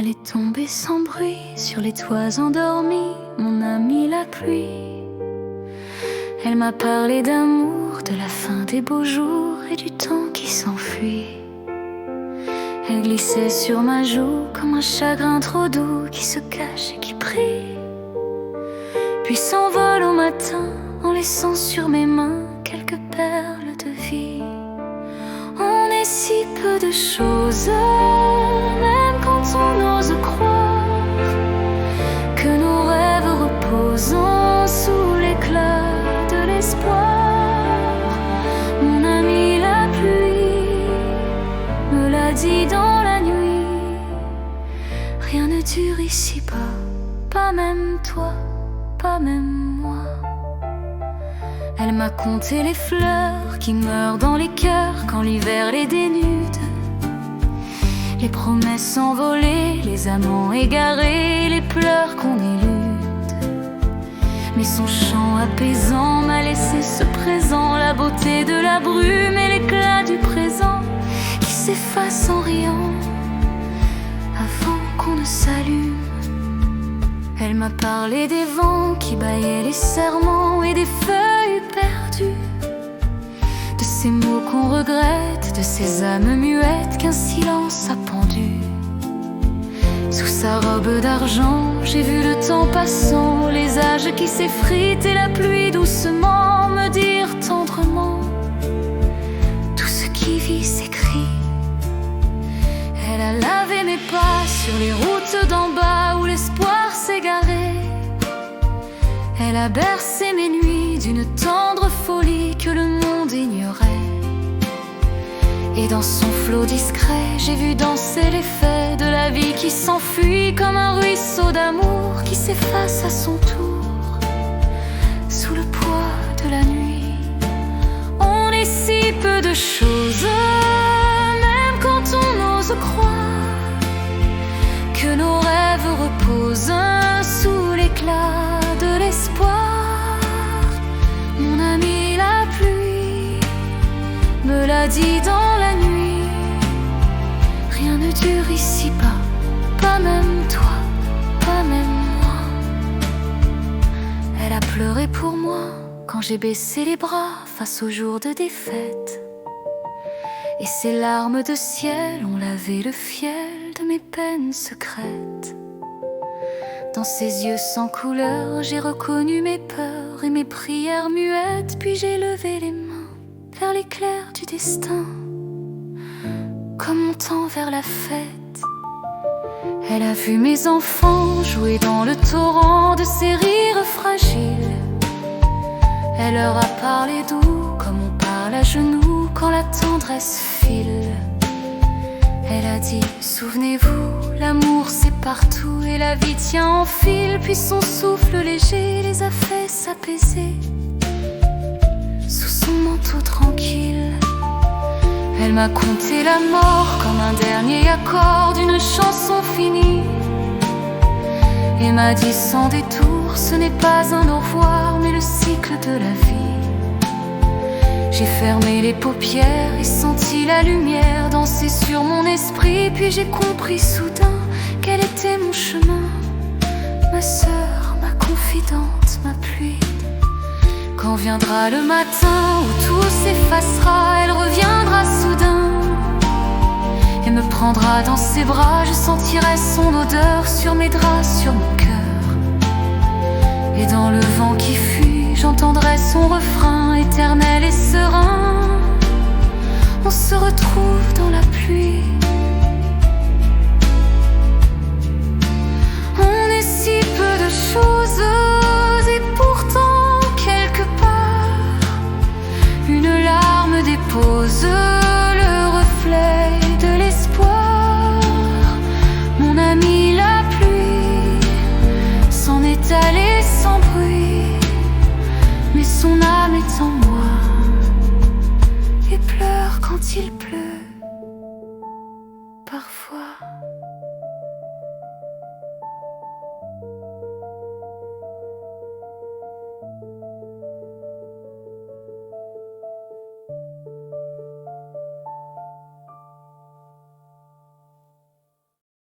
Elle est tombée sans bruit sur les toits endormis, mon amie la pluie. Elle m'a parlé d'amour, de la fin des beaux jours et du temps qui s'enfuit. Elle glissait sur ma joue comme un chagrin trop doux qui se cache et qui prie, puis s'envole au matin en laissant sur mes mains quelques perles de vie. On est si peu de choses, même quand on ose croire que nos rêves reposent sous l'éclat de l'espoir. Mon ami la pluie me l'a dit dans la nuit. Rien ne dure ici-bas, pas même toi, pas même moi. Elle m'a compté les fleurs qui meurent dans les cœurs quand l'hiver les dénude, les promesses envolées, les amants égarés, les pleurs qu'on élude. Mais son chant apaisant m'a laissé ce présent, la beauté de la brume et l'éclat du présent qui s'efface en riant avant qu'on ne s'allume. Elle m'a parlé des vents qui bâillaient les serments et des feuilles perdues, de ces mots qu'on regrette, de ces âmes muettes qu'un silence a pendues. Sous sa robe d'argent, j'ai vu le temps passant, les âges qui s'effritent et la pluie doucement me dire tendrement: tout ce qui vit s'écrit. Elle a lavé mes pas sur les routes d'en bas où l'espoir s'égarait. Elle a bercé mes nuits d'une tendre folie que le monde ignorait. Et dans son flot discret, j'ai vu danser l'effet de la vie qui s'enfuit comme un ruisseau d'amour qui s'efface à son tour sous le poids de la nuit. On est si peu de choses, même quand on ose croire que nos rêves reposent sous l'éclat de l'espoir. Mon ami la pluie me l'a dit dans la nuit. Rien ne dure ici-bas, pas même toi, pas même moi. Elle a pleuré pour moi quand j'ai baissé les bras face au jour de défaite, et ses larmes de ciel ont lavé le fiel de mes peines secrètes. Dans ses yeux sans couleur, j'ai reconnu mes peurs et mes prières muettes, puis j'ai levé les mains vers l'éclair du destin, comme montant vers la fête. Elle a vu mes enfants jouer dans le torrent de ses rires fragiles. Elle leur a parlé doux comme on parle à genoux quand la tendresse file. Elle a dit: souvenez-vous, l'amour c'est partout et la vie tient en fil. Puis son souffle léger les a fait s'apaiser sous son manteau tranquille. Elle m'a conté la mort comme un dernier accord d'une chanson finie, et m'a dit sans détour: ce n'est pas un au revoir mais le cycle de la vie. J'ai fermé les paupières et senti la lumière danser sur mon esprit, puis j'ai compris soudain quel était mon chemin. Ma sœur, ma confidente, ma pluie. Quand viendra le matin où tout s'effacera, elle reviendra soudain et me prendra dans ses bras. Je sentirai son odeur sur mes draps, sur mon cœur, et dans le vent qui fuit, j'entendrai son refrain éternel et serein. On se retrouve dans la pluie.